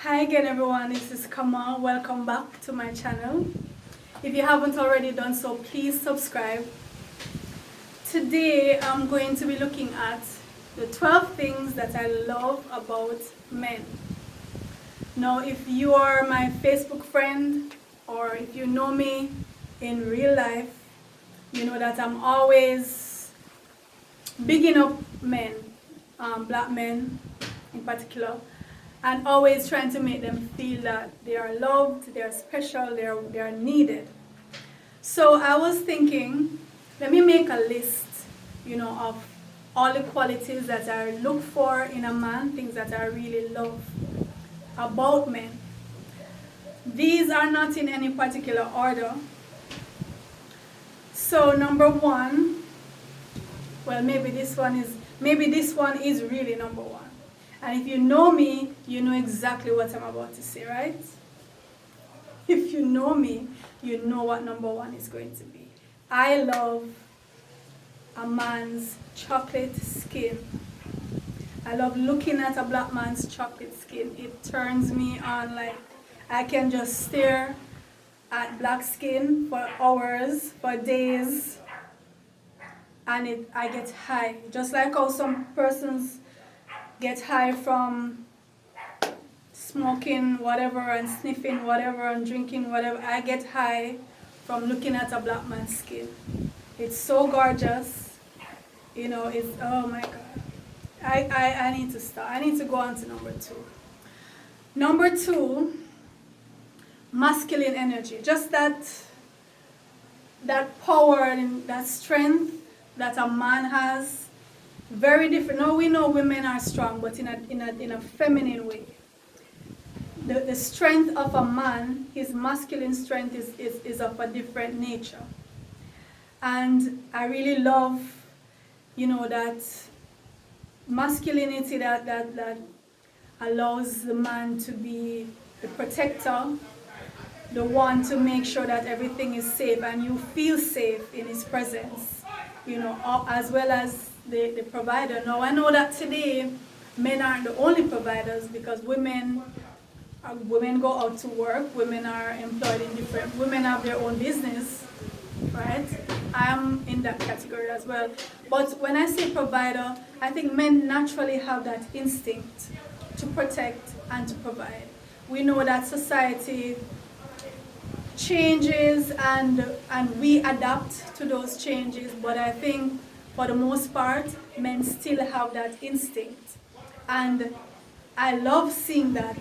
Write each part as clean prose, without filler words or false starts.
Hi again everyone, this is Kamau. Welcome back to my channel. If you haven't already done so, please subscribe. Today I'm going to be looking at the 12 things that I love about men. Now if you are my Facebook friend or if you know me in real life, you know that I'm always bigging up men, black men in particular, and always trying to make them feel that they are loved, they are special, they are needed. So I was thinking, let me make a list, of all the qualities that I look for in a man, things that I really love about men. These are not in any particular order. So number one, well, maybe this one is really number one. And if you know me, you know exactly what I'm about to say, right? If you know me, you know what number one is going to be. I love a man's chocolate skin. I love looking at a black man's chocolate skin. It turns me on, like I can just stare at black skin for hours, for days, and I get high. Just like how some persons get high from smoking whatever and sniffing whatever and drinking whatever. I get high from looking at a black man's skin. It's so gorgeous. It's, oh my God. I need to start. I need to go on to number two. Number two, masculine energy. Just that power and that strength that a man has. Very different. Now we know women are strong, but in a feminine way. The strength of a man, his masculine strength is of a different nature. And I really love, that masculinity that allows the man to be the protector, the one to make sure that everything is safe and you feel safe in his presence, as well as the provider. Now I know that today men aren't the only providers because women go out to work, women are employed in women have their own business, right? I am in that category as well. But when I say provider, I think men naturally have that instinct to protect and to provide. We know that society changes and we adapt to those changes, but I think for the most part, men still have that instinct. And I love seeing that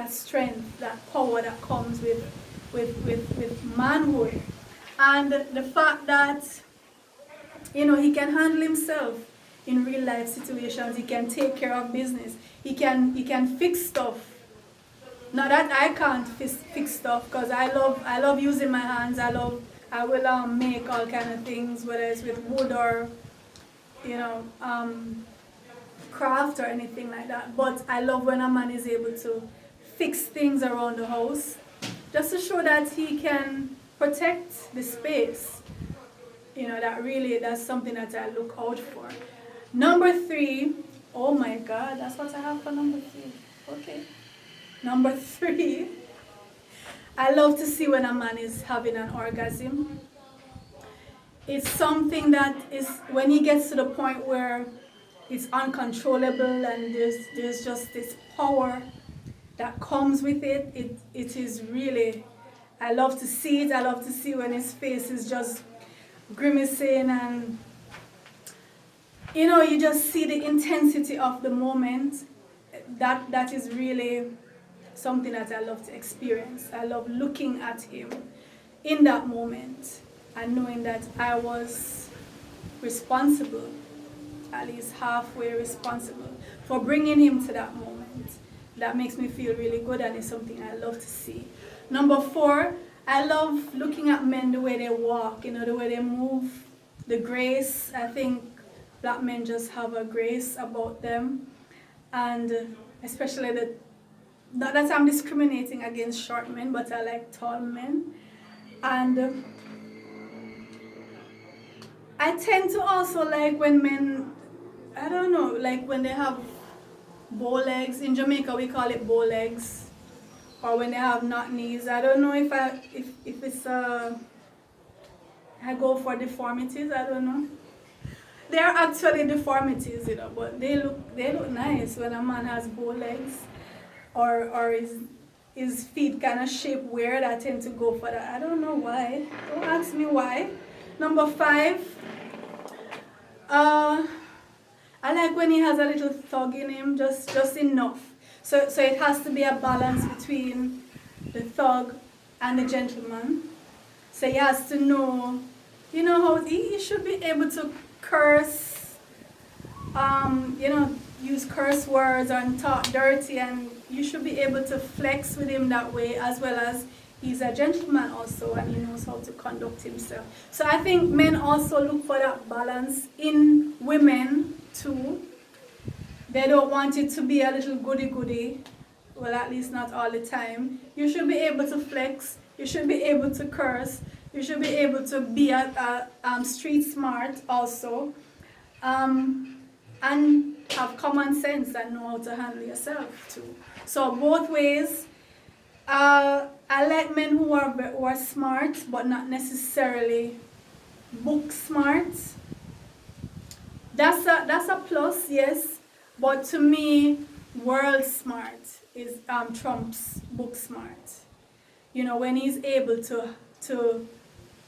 strength, that power that comes with manhood. And the fact that, he can handle himself in real life situations. He can take care of business. He can fix stuff. Not that I can't fix stuff, because I love using my hands. I will make all kind of things, whether it's with wood or craft or anything like that. But I love when a man is able to fix things around the house, just to show that he can protect the space. That's something that I look out for. Number three, oh my God, that's what I have for number three. Okay. Number three, I love to see when a man is having an orgasm. It's something that is, when he gets to the point where it's uncontrollable and there's just this power that comes with it. It is really, I love to see it. I love to see when his face is just grimacing and, you just see the intensity of the moment. That is really something that I love to experience. I love looking at him in that moment and knowing that I was responsible, at least halfway responsible, for bringing him to that moment. That makes me feel really good, and it's something I love to see. Number four, I love looking at men, the way they walk, the way they move, the grace. I think black men just have a grace about them, and especially not that I'm discriminating against short men, but I like tall men. And I tend to also like when men, I don't know, like when they have bow legs. In Jamaica we call it bow legs. or when they have not knees. I don't know if it's I go for deformities. I don't know. They are actually deformities, but they look nice when a man has bow legs, or his feet kind of shaped weird. I tend to go for that. I don't know why. Don't ask me why. Number 5. I like when he has a little thug in him, just enough. So it has to be a balance between the thug and the gentleman. So he has to know, how he should be able to curse, use curse words and talk dirty, and you should be able to flex with him that way, as well as he's a gentleman also, and he knows how to conduct himself. So I think men also look for that balance in women too. They don't want it to be a little goody-goody. Well, at least not all the time. You should be able to flex. You should be able to curse. You should be able to be street smart also. And have common sense and know how to handle yourself too. So both ways. I like men who are smart, but not necessarily book smart. That's a plus, yes. But to me, world smart is trumps book smart. When he's able to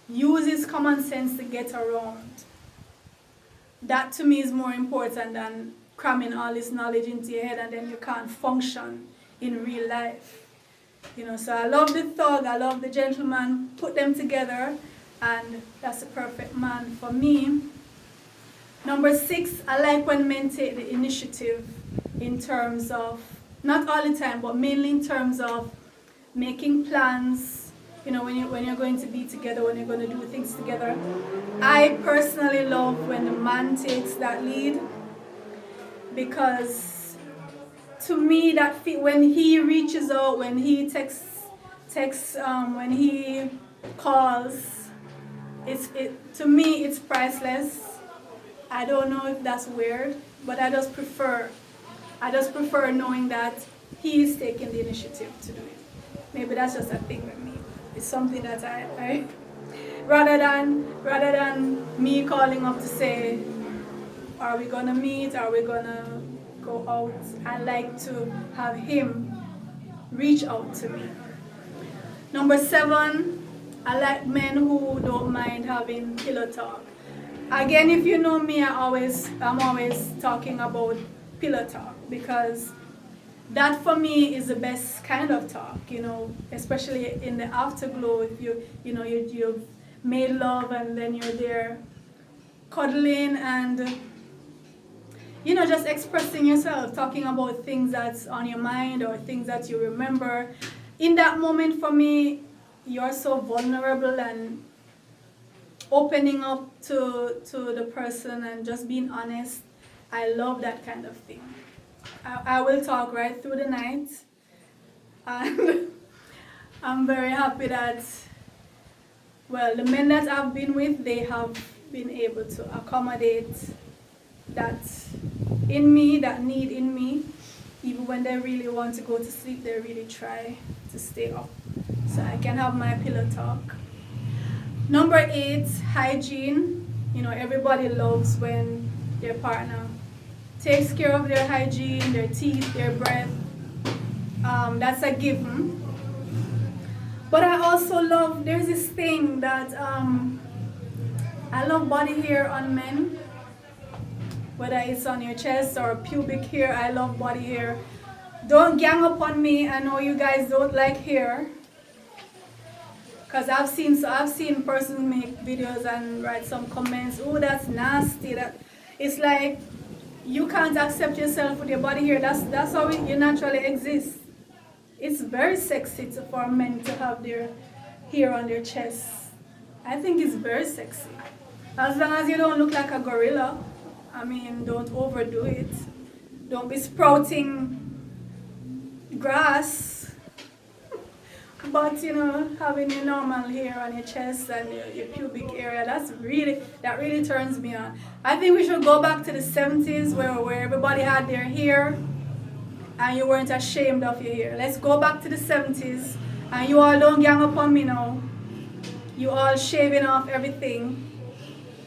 use his common sense to get around. That to me is more important than cramming all this knowledge into your head and then you can't function in real life. So I love the thug, I love the gentleman, put them together, and that's a perfect man for me. Number 6, I like when men take the initiative in terms of, not all the time, but mainly in terms of making plans, when you're going to be together, when you're going to do things together. I personally love when the man takes that lead, because to me, when he reaches out, when he texts, when he calls, to me it's priceless. I don't know if that's weird, but I just prefer knowing that he is taking the initiative to do it. Maybe that's just a thing with me. It's something that I rather than me calling up to say, are we gonna meet? Are we gonna go out? I like to have him reach out to me. Number 7, I like men who don't mind having pillow talk. Again, if you know me, I'm always talking about pillow talk, because that for me is the best kind of talk, especially in the afterglow. If you've made love and then you're there cuddling and just expressing yourself, talking about things that's on your mind or things that you remember. In that moment, for me, you're so vulnerable and opening up to the person and just being honest. I love that kind of thing. I will talk right through the night, and I'm very happy that, the men that I've been with, they have been able to accommodate that in me, that need in me. Even when they really want to go to sleep, they really try to stay up so I can have my pillow talk. Number 8, hygiene. Everybody loves when their partner takes care of their hygiene, their teeth, their breath. That's a given. But I also love, there's this thing that I love body hair on men. Whether it's on your chest or pubic hair, I love body hair. Don't gang up on me. I know you guys don't like hair. Because I've seen persons make videos and write some comments, oh, that's nasty. It's like, you can't accept yourself with your body hair. That's how you naturally exist. It's very sexy for men to have their hair on their chest. I think it's very sexy. As long as you don't look like a gorilla. Don't overdo it. Don't be sprouting grass. But having your normal hair on your chest and your pubic area, that really turns me on. I think we should go back to the 70s where everybody had their hair and you weren't ashamed of your hair. Let's go back to the 70s, and you all don't gang up on me now. You all shaving off everything.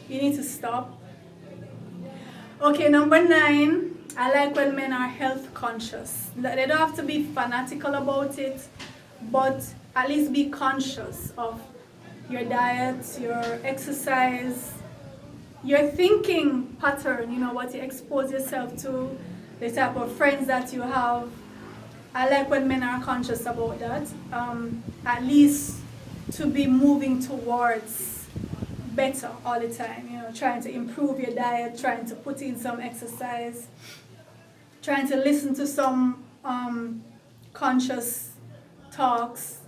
You need to stop. Okay, number 9, I like when men are health conscious. They don't have to be fanatical about it, but at least be conscious of your diet, your exercise, your thinking pattern, what you expose yourself to, the type of friends that you have. I like when men are conscious about that, at least to be moving towards better all the time, trying to improve your diet, trying to put in some exercise, trying to listen to some conscious talks,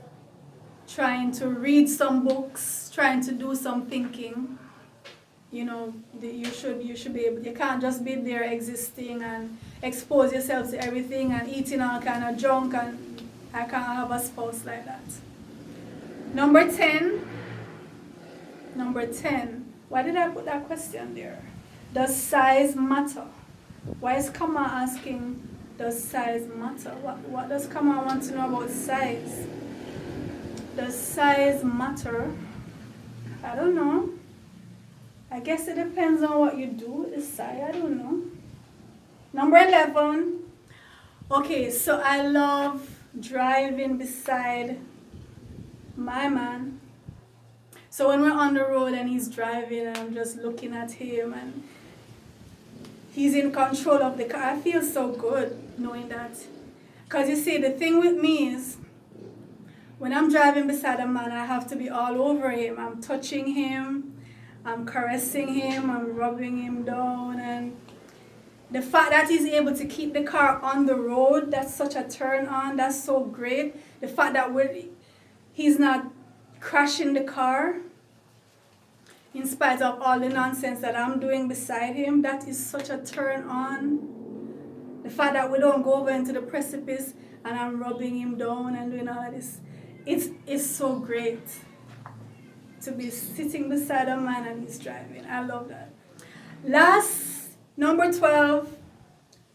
trying to read some books, trying to do some thinking. You should be able. You can't just be there existing and expose yourself to everything and eating all kind of junk, and I can't have a spouse like that. Number 10. Why did I put that question there? Does size matter? Why is Kamau asking, does size matter? What does Kamau want to know about size? Does size matter? I don't know. I guess it depends on what you do with the size. I don't know. Number 11. Okay, so I love driving beside my man. So when we're on the road and he's driving and I'm just looking at him and he's in control of the car, I feel so good knowing that. Because you see, the thing with me is, when I'm driving beside a man, I have to be all over him. I'm touching him, I'm caressing him, I'm rubbing him down. And the fact that he's able to keep the car on the road, that's such a turn on, that's so great. The fact that he's not crashing the car, in spite of all the nonsense that I'm doing beside him, that is such a turn on. The fact that we don't go over into the precipice and I'm rubbing him down and doing all of this, it's so great to be sitting beside a man and he's driving. I love that. Last, number 12,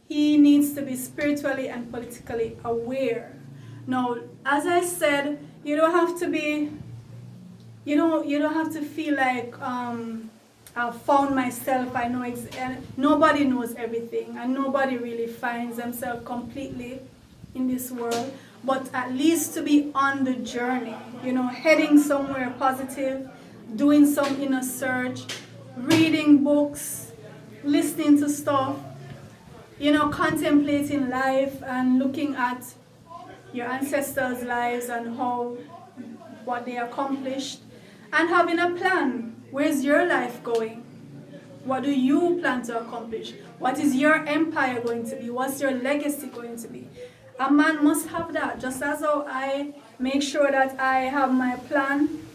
he needs to be spiritually and politically aware. Now, as I said, you don't have to be, you don't have to feel like I've found myself. I know nobody knows everything, and nobody really finds themselves completely in this world. But at least to be on the journey, heading somewhere positive, doing some inner search, reading books, listening to stuff, contemplating life and looking at your ancestors' lives and what they accomplished, and having a plan. Where's your life going? What do you plan to accomplish? What is your empire going to be? What's your legacy going to be? A man must have that. Just as how I make sure that I have my plan,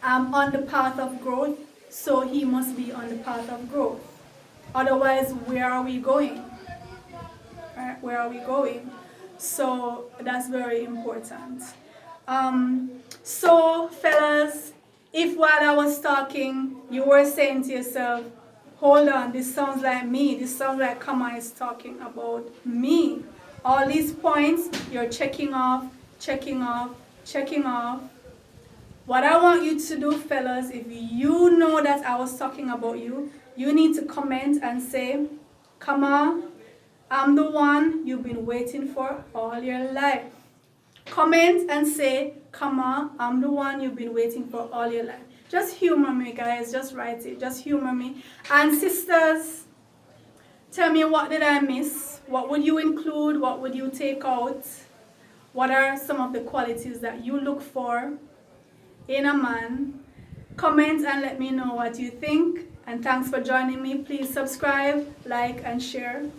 I'm on the path of growth, so he must be on the path of growth. Otherwise, where are we going? Right? Where are we going? So that's very important. So fellas, if while I was talking, you were saying to yourself, hold on, this sounds like me, this sounds like Kamau is talking about me. All these points, you're checking off. What I want you to do, fellas, if you know that I was talking about you, you need to comment and say, Kamau, I'm the one you've been waiting for all your life. Comment and say, Kamau, I'm the one you've been waiting for all your life. Just humor me, guys. Just write it. Just humor me. And sisters, tell me, what did I miss? What would you include? What would you take out? What are some of the qualities that you look for in a man? Comment and let me know what you think. And thanks for joining me. Please subscribe, like, and share.